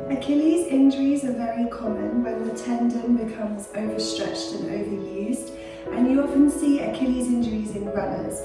Achilles injuries are very common when the tendon becomes overstretched and overused, and you often see Achilles injuries in runners.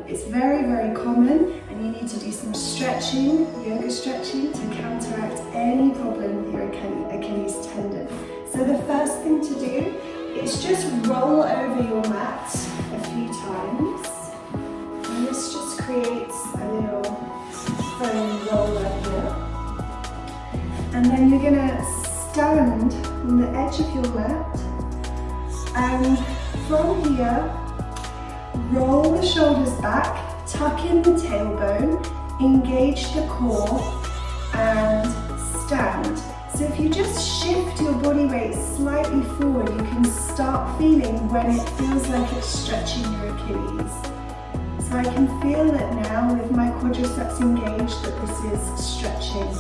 It's very, very common, and you need to do some stretching, yoga stretching, to counteract any problem with your Achilles tendon. So the first thing to do is just roll over your mat a few times, and this just creates a little foam roller here. And then you're going to stand on the edge of your mat, and from here, roll the shoulders back, tuck in the tailbone, engage the core, and stand. So if you just shift your body weight slightly forward, you can start feeling when it feels like it's stretching your Achilles. So I can feel it now with my quadriceps engaged that this is stretching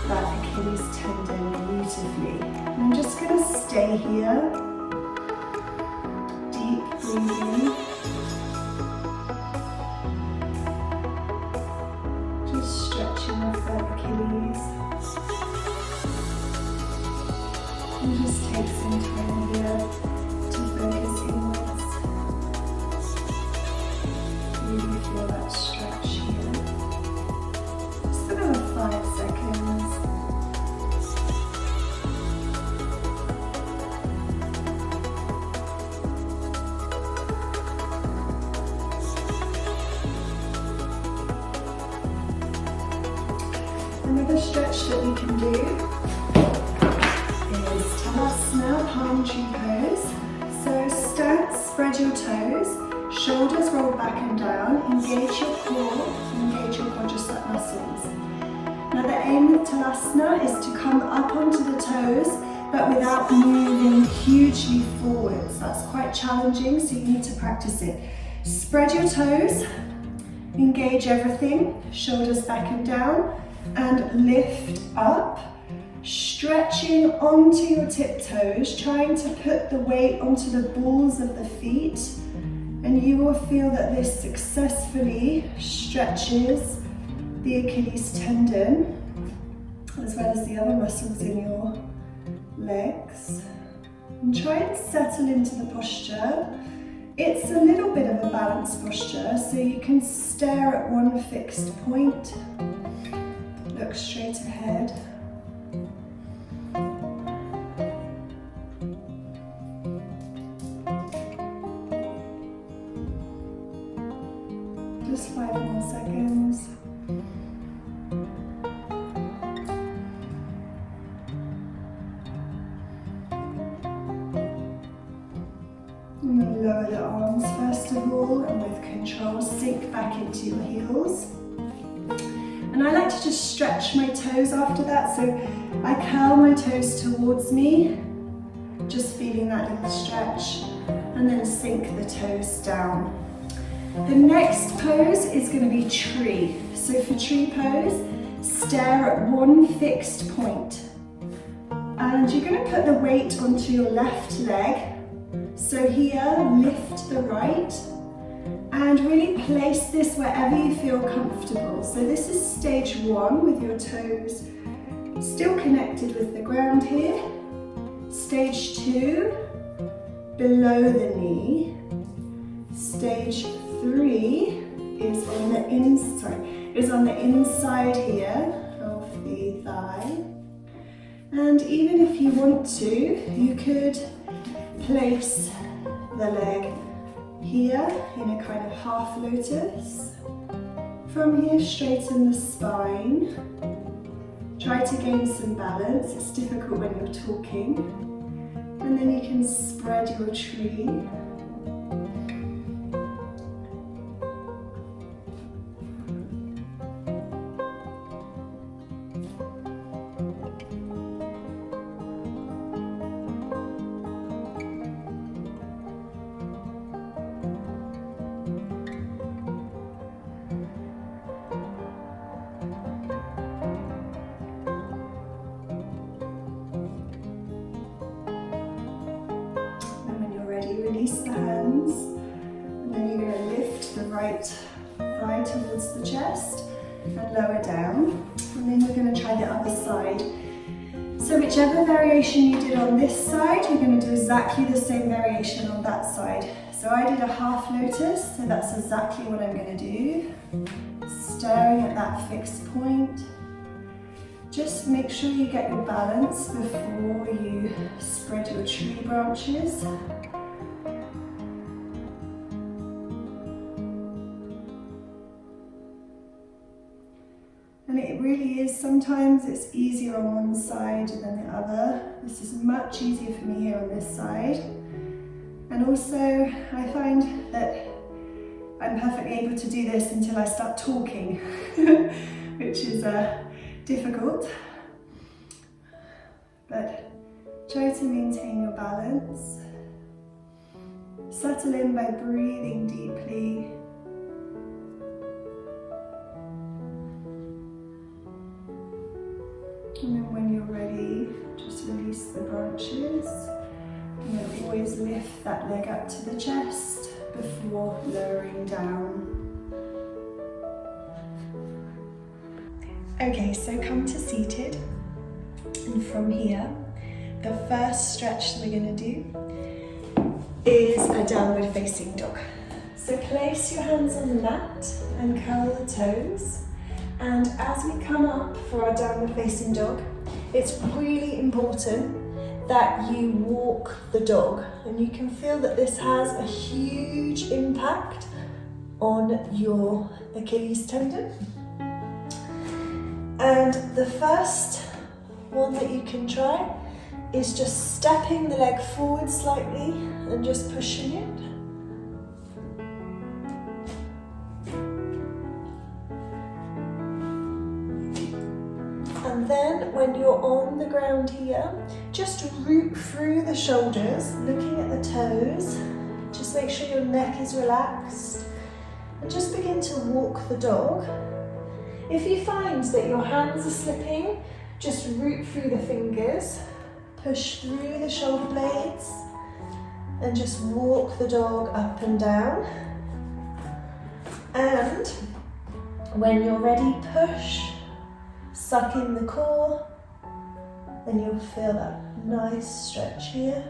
that Achilles tendon beautifully. And I'm just going to stay here, deep breathing. Just stretching off that Achilles. And just take some time here to focus inwards. Really feel that stretch here. Just another 5 seconds. Another stretch that we can do is Talasana, palm tree pose. So stand, spread your toes, shoulders roll back and down, engage your core, engage your quadricep muscles. Now the aim with Talasana is to come up onto the toes, but without moving hugely forwards. That's quite challenging, so you need to practice it. Spread your toes, engage everything, shoulders back and down, and lift up, stretching onto your tiptoes, trying to put the weight onto the balls of the feet, and you will feel that this successfully stretches the Achilles tendon, as well as the other muscles in your legs. And try and settle into the posture. It's a little bit of a balanced posture, so you can stare at one fixed point. Look straight ahead. Just 5 more seconds. And then lower the arms first of all, and with control sink back into your heels. And I like to just stretch my toes after that, so I curl my toes towards me, just feeling that little stretch, and then sink the toes down. The next pose is going to be tree. So for tree pose, stare at one fixed point. And you're going to put the weight onto your left leg. So here, lift the right. And really place this wherever you feel comfortable. So this is stage 1 with your toes still connected with the ground here. Stage 2, below the knee. Stage 3 is on the inside here of the thigh. And even if you want to, you could place the leg here in a kind of half lotus. From here, straighten the spine. Try to gain some balance. It's difficult when you're talking. And then you can spread your tree. Release the hands, and then you're going to lift the right thigh towards the chest, and lower down. And then we're going to try the other side. So whichever variation you did on this side, you're going to do exactly the same variation on that side. So I did a half lotus, so that's exactly what I'm going to do. Staring at that fixed point. Just make sure you get your balance before you spread your tree branches. And it really is, sometimes it's easier on one side than the other. This is much easier for me here on this side. And also, I find that I'm perfectly able to do this until I start talking, which is difficult. But try to maintain your balance. Settle in by breathing deeply. And then when you're ready, just release the branches. And then always lift that leg up to the chest before lowering down. Okay, so come to seated. And from here, the first stretch that we're going to do is a downward facing dog. So place your hands on the mat and curl the toes. And as we come up for our downward facing dog, it's really important that you walk the dog, and you can feel that this has a huge impact on your Achilles tendon. And the first one that you can try is just stepping the leg forward slightly and just pushing it. And then when you're on the ground here, just root through the shoulders, looking at the toes. Just make sure your neck is relaxed and just begin to walk the dog. If you find that your hands are slipping, just root through the fingers, push through the shoulder blades and just walk the dog up and down. And when you're ready, push. Suck in the core, then you'll feel that nice stretch here.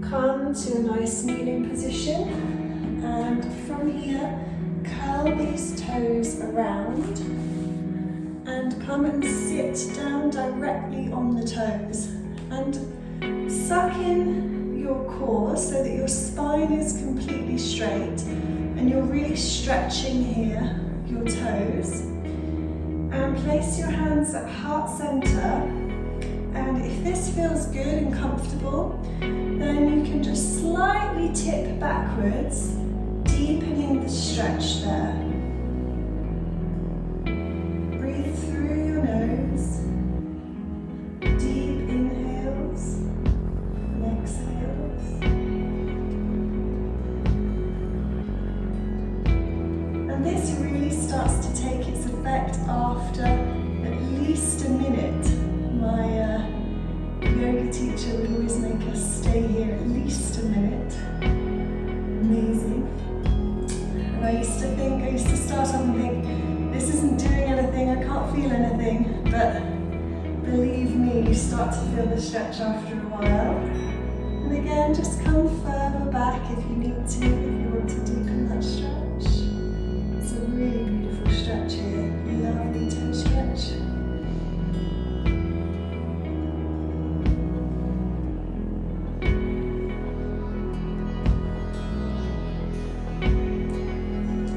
Come to a nice kneeling position, and from here, curl these toes around. And come and sit down directly on the toes and suck in your core so that your spine is completely straight and you're really stretching here your toes. And place your hands at heart center, and if this feels good and comfortable, then you can just slightly tip backwards, deepening the stretch there. After at least a minute. My yoga teacher would always make us stay here at least a minute. Amazing. And I used to start off and think, this isn't doing anything, I can't feel anything. But believe me, you start to feel the stretch after a while. And again, just come further back if you need to, if you want to deepen that stretch. It's a really beautiful stretch here. Lovely toe stretch.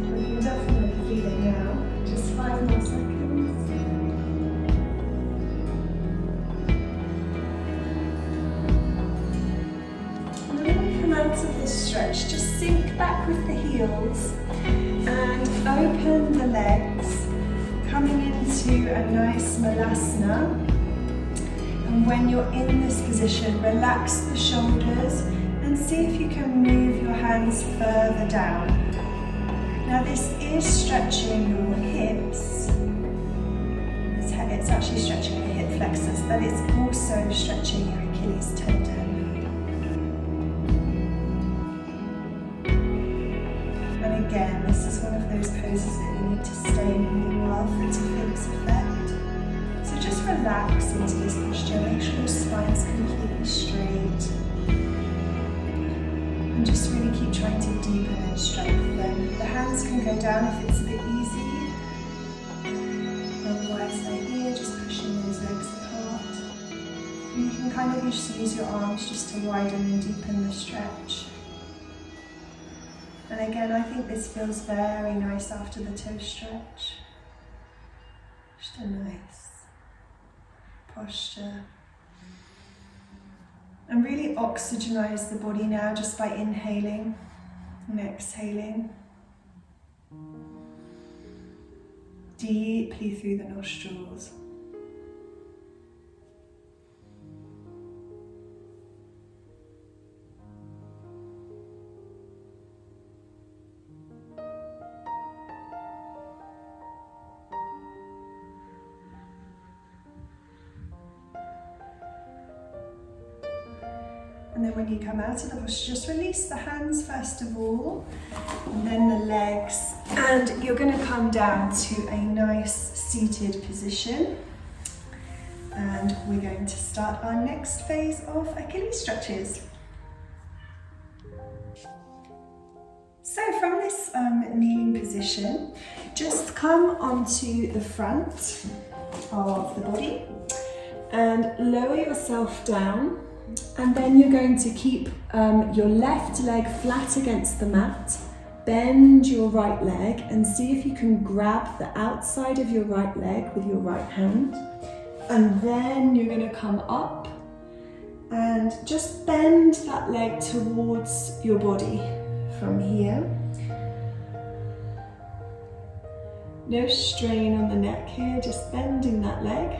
We can definitely feel it now. Just 5 more seconds. And then when we come out of this stretch, just sink back with the heels and open the legs, coming into a nice malasana. And when you're in this position, relax the shoulders and see if you can move your hands further down. Now this is stretching your hips, actually stretching your hip flexors, but it's also stretching your Achilles tendon. And again, this is one of those poses that you need to stay in for a while for it to feel its effect. So just relax into this posture, make sure your spine's completely straight. And just really keep trying to deepen and strengthen. The hands can go down if it's a bit easy. Otherwise they're here, just pushing those legs apart. And you can kind of just use your arms just to widen and deepen the stretch. And again, I think this feels very nice after the toe stretch. Just a nice posture. And really oxygenize the body now just by inhaling and exhaling. Deeply through the nostrils. And then when you come out of the posture, just release the hands first of all, and then the legs. And you're going to come down to a nice seated position. And we're going to start our next phase of Achilles stretches. So from this kneeling position, just come onto the front of the body and lower yourself down. And then you're going to keep your left leg flat against the mat, bend your right leg and see if you can grab the outside of your right leg with your right hand. And then you're going to come up and just bend that leg towards your body from here. No strain on the neck here, just bending that leg.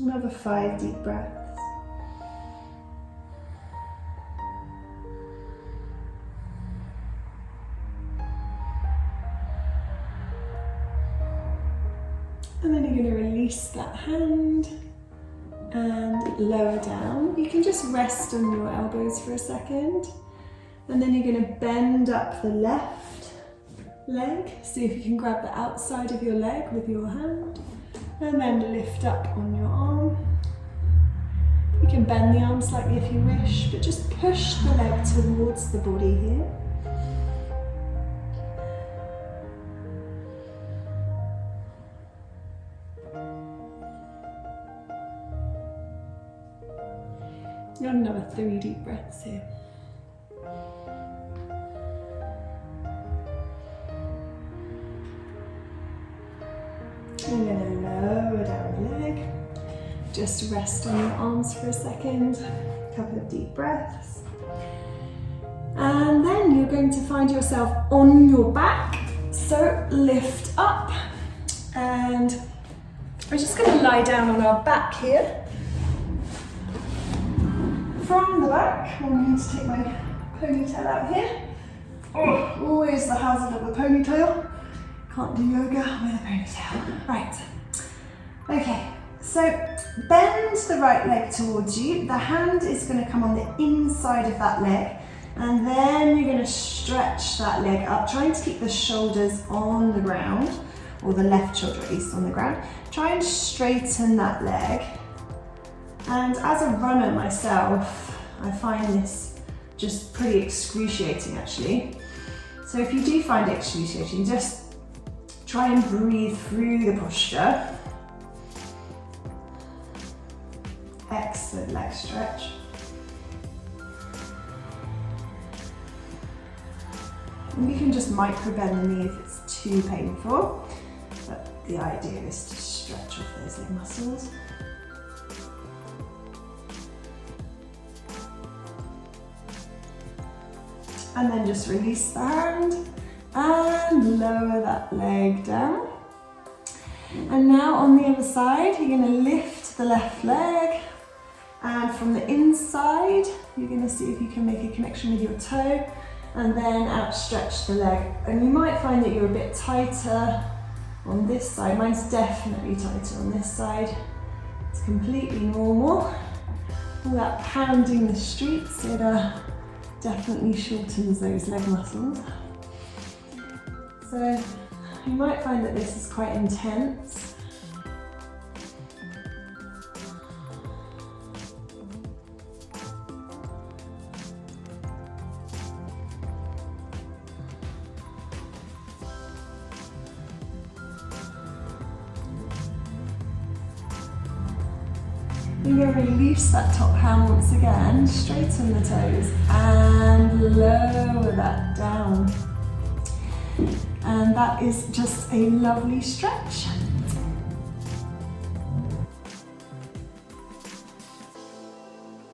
Another 5 deep breaths. And then you're going to release that hand and lower down. You can just rest on your elbows for a second. And then you're going to bend up the left leg. See if you can grab the outside of your leg with your hand. And then lift up on your arm. You can bend the arm slightly if you wish, but just push the leg towards the body here. And another 3 deep breaths here. I'm going to lower down the leg. Just rest on your arms for a second. A couple of deep breaths. And then you're going to find yourself on your back. So lift up. And we're just going to lie down on our back here. From the back, I'm going to take my ponytail out here. Oh, always the hazard of a ponytail. Can't do yoga with a ponytail. Right. Okay, so bend the right leg towards you. The hand is going to come on the inside of that leg. And then you're going to stretch that leg up, trying to keep the shoulders on the ground, or the left shoulder at least on the ground. Try and straighten that leg. And as a runner myself, I find this just pretty excruciating actually. So if you do find it excruciating, just try and breathe through the posture. Excellent leg stretch. And you can just micro bend the knee if it's too painful, but the idea is to stretch off those leg muscles. And then just release the hand and lower that leg down. And now on the other side, you're going to lift the left leg, and from the inside, you're going to see if you can make a connection with your toe, and then outstretch the leg. And you might find that you're a bit tighter on this side. Mine's definitely tighter on this side. It's completely normal. All that pounding the streets, it definitely shortens those leg muscles. So you might find that this is quite intense. You're going to release that top hand once again, straighten the toes and lower that down. And that is just a lovely stretch.